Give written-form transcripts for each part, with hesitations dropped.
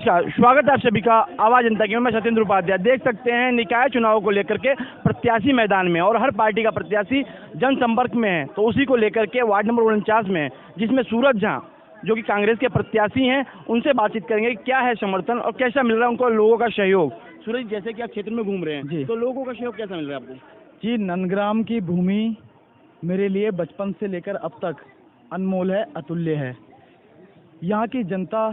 नमस्कार, स्वागत है आप सभी का आवाज जनता की। मैं सत्येंद्र उपाध्याय। देख सकते हैं निकाय चुनाव को लेकर के प्रत्याशी मैदान में और हर पार्टी का प्रत्याशी जनसंपर्क में है, तो उसी को लेकर के वार्ड नंबर 49 में है, जिसमें सूरज झा जो कि कांग्रेस के प्रत्याशी हैं, उनसे बातचीत करेंगे क्या है समर्थन और कैसा मिल रहा है उनको लोगों का सहयोग। सूरज, जैसे कि आप क्षेत्र में घूम रहे हैं जी, तो लोगों का सहयोग कैसा मिल रहा है आपको? जी नंदग्राम की भूमि मेरे लिए बचपन से लेकर अब तक अनमोल है, अतुल्य है। यहाँ की जनता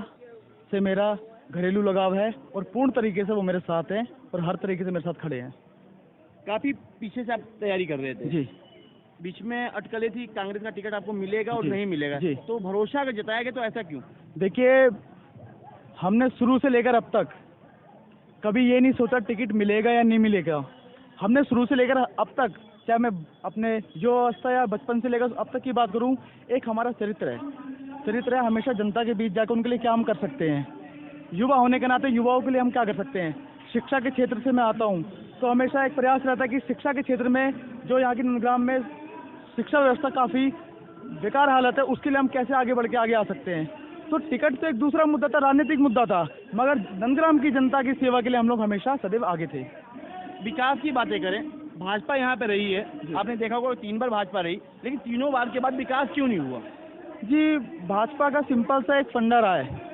से मेरा घरेलू लगाव है और पूर्ण तरीके से वो मेरे साथ हैं और हर तरीके से मेरे साथ खड़े हैं। काफी पीछे से आप तैयारी कर रहे थे, जी बीच में अटकलें थी, कांग्रेस का टिकट आपको मिलेगा और जी, नहीं मिलेगा, जी। तो भरोसा अगर जताया गया तो ऐसा क्यों? देखिए, हमने शुरू से लेकर अब तक कभी ये नहीं सोचा टिकट मिलेगा या नहीं मिलेगा। हमने शुरू से लेकर अब तक, चाहे मैं अपने जो अवस्था या बचपन से लेकर अब तक की बात करूं, एक हमारा चरित्र है हमेशा जनता के बीच जाकर उनके लिए क्या हम कर सकते हैं। युवा होने के नाते युवाओं के लिए हम क्या कर सकते हैं। शिक्षा के क्षेत्र से मैं आता हूं, तो हमेशा एक प्रयास रहता है कि शिक्षा के क्षेत्र में जो यहाँ की नंदग्राम में शिक्षा व्यवस्था काफ़ी बेकार हालत है, उसके लिए हम कैसे आगे बढ़ के आगे आ सकते हैं। तो टिकट तो एक दूसरा मुद्दा था, राजनीतिक मुद्दा था, मगर नंदग्राम की जनता की सेवा के लिए हम लोग हमेशा सदैव आगे थे। विकास की बातें करें, भाजपा यहाँ पे रही है, आपने देखा होगा 3 बार भाजपा रही, लेकिन तीनों बार के बाद विकास क्यों नहीं हुआ? जी, भाजपा का सिंपल सा एक फंडा रहा है,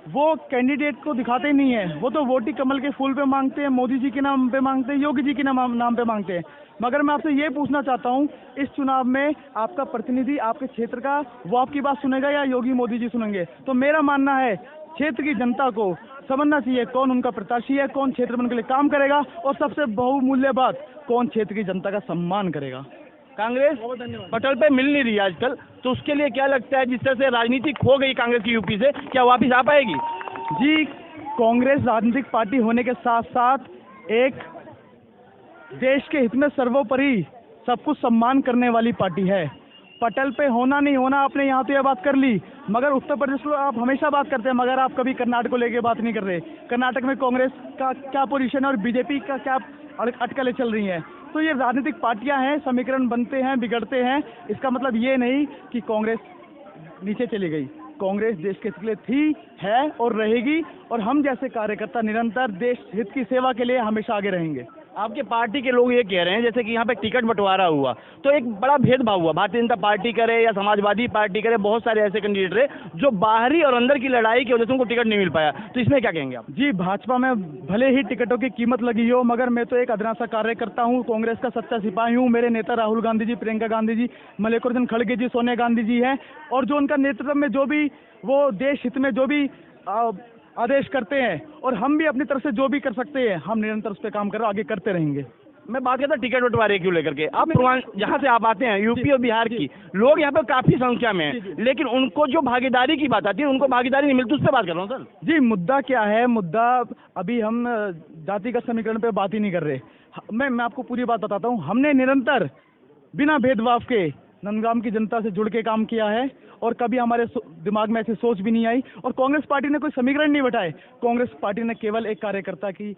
वो कैंडिडेट को दिखाते ही नहीं है। वो तो वोटी कमल के फूल पे मांगते हैं, मोदी जी के नाम पे मांगते हैं, योगी जी के नाम पे मांगते हैं। मगर मैं आपसे ये पूछना चाहता हूँ, इस चुनाव में आपका प्रतिनिधि आपके क्षेत्र का वो आपकी बात सुनेगा या योगी मोदी जी सुनेंगे? तो मेरा मानना है क्षेत्र की जनता को समझना चाहिए कौन उनका प्रत्याशी है, कौन क्षेत्र में उनके लिए काम करेगा और सबसे बहुमूल्य बात, कौन क्षेत्र की जनता का सम्मान करेगा। कांग्रेस पटल पे मिल नहीं रही आजकल, तो उसके लिए क्या लगता है, जिस तरह से राजनीति खो गई कांग्रेस की यूपी से, क्या वापस आ पाएगी? जी, कांग्रेस राजनीतिक पार्टी होने के साथ साथ एक देश के हित में सर्वोपरि सब कुछ सम्मान करने वाली पार्टी है। पटल पे होना नहीं होना आपने यहाँ तो यह बात कर ली, मगर उत्तर प्रदेश को आप हमेशा बात करते हैं, मगर आप कभी कर्नाटक को लेके बात नहीं कर रहे। कर्नाटक में कांग्रेस का क्या पोजीशन है और बीजेपी का क्या अटकलें चल रही हैं। तो ये राजनीतिक पार्टियां हैं, समीकरण बनते हैं, बिगड़ते हैं। इसका मतलब ये नहीं कि कांग्रेस नीचे चली गई। कांग्रेस देश के लिए थी, है और रहेगी, और हम जैसे कार्यकर्ता निरंतर देश हित की सेवा के लिए हमेशा आगे रहेंगे। आपके पार्टी के लोग ये कह रहे हैं, जैसे कि यहाँ पे टिकट बंटवारा हुआ तो एक बड़ा भेदभाव हुआ, भारतीय जनता पार्टी करे या समाजवादी पार्टी करे, बहुत सारे ऐसे कैंडिडेट रहे जो बाहरी और अंदर की लड़ाई की वजह से उनको टिकट नहीं मिल पाया, तो इसमें क्या कहेंगे आप? जी, भाजपा में भले ही टिकटों की कीमत लगी हो, मगर मैं तो एक अदना सा कार्यकर्ता हूँ, कांग्रेस का सच्चा सिपाही हूँ। मेरे नेता राहुल गांधी जी, प्रियंका गांधी जी, मल्लिकार्जुन खड़गे जी, सोनिया गांधी जी हैं, और जो उनका नेतृत्व में जो भी वो देश हित में जो भी आदेश करते हैं, और हम भी अपनी तरफ से जो भी कर सकते हैं, हम निरंतर उस पर काम कर आगे करते रहेंगे। मैं बात करता टिकट बंटवारे क्यों लेकर के, आप जहाँ से आप आते हैं यूपी और बिहार की लोग यहाँ पे काफी संख्या में हैं, लेकिन उनको जो भागीदारी की बात आती है उनको भागीदारी नहीं मिलती, उस पर बात कर रहा हूँ सर। जी, मुद्दा क्या है? मुद्दा अभी हम जातिगत समीकरण पे बात ही नहीं कर रहे। मैं आपको पूरी बात बताता हूँ। हमने निरंतर बिना भेदभाव के नंदग्राम की जनता से जुड़ के काम किया है, और कभी हमारे दिमाग में ऐसी सोच भी नहीं आई, और कांग्रेस पार्टी ने कोई समीकरण नहीं बैठाए। कांग्रेस पार्टी ने केवल एक कार्यकर्ता की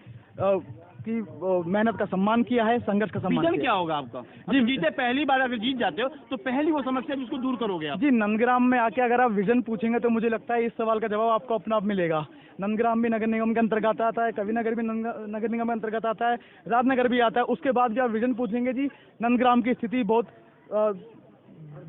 मेहनत का सम्मान किया है, संघर्ष का सम्मान किया। क्या होगा आपका जी? जीते पहली बार अगर जीत जाते हो तो पहली वो समस्या जिसको दूर करोगे आप? जी, नंदग्राम में आके अगर आप विजन पूछेंगे तो मुझे लगता है इस सवाल का जवाब आपको अपना आप मिलेगा। नंदग्राम भी नगर निगम के अंतर्गत आता है, कविनगर भी नगर निगम के अंतर्गत आता है, राजनगर भी आता है। उसके बाद भी आप विजन पूछेंगे, जी नंदग्राम की स्थिति बहुत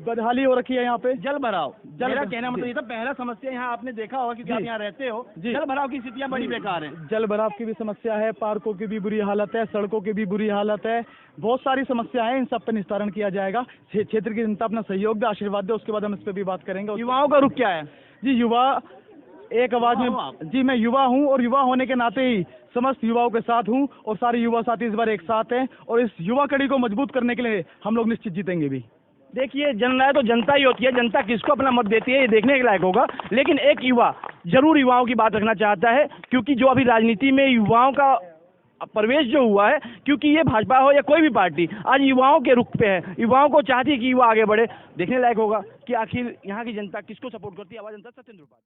बदहाली हो रखी है। यहाँ पे जल भराव, मेरा कहना मतलब ये था, पहला समस्या यहाँ आपने देखा होगा कि आप यहाँ रहते हो, जल भराव की स्थितियाँ बड़ी बेकार हैं। जल भराव की भी समस्या है, पार्कों की भी बुरी हालत है, सड़कों की भी बुरी हालत है, बहुत सारी समस्या है। इन सब पर निस्तारण किया जाएगा। क्षेत्र की जनता अपना सहयोग दे, आशीर्वाद दे, उसके बाद हम इस पर भी बात करेंगे। युवाओं का रुख क्या है? जी, युवा एक आवाज में, जी मैं युवा हूँ, और युवा होने के नाते ही समस्त युवाओं के साथ हूँ, और सारे युवा साथी इस बार एक साथ हैं, और इस युवा कड़ी को मजबूत करने के लिए हम लोग निश्चित जीतेंगे भी। देखिए, जनराय तो जनता ही होती है, जनता किसको अपना मत देती है ये देखने के लायक होगा, लेकिन एक युवा जरूर युवाओं की बात रखना चाहता है, क्योंकि जो अभी राजनीति में युवाओं का प्रवेश जो हुआ है, क्योंकि ये भाजपा हो या कोई भी पार्टी आज युवाओं के रुख पे है, युवाओं को चाहती है कि युवा आगे बढ़े। देखने लायक होगा कि आखिर यहाँ की जनता किसको सपोर्ट करती है। आवाज जनता, सत्येंद्र उपाध्याय।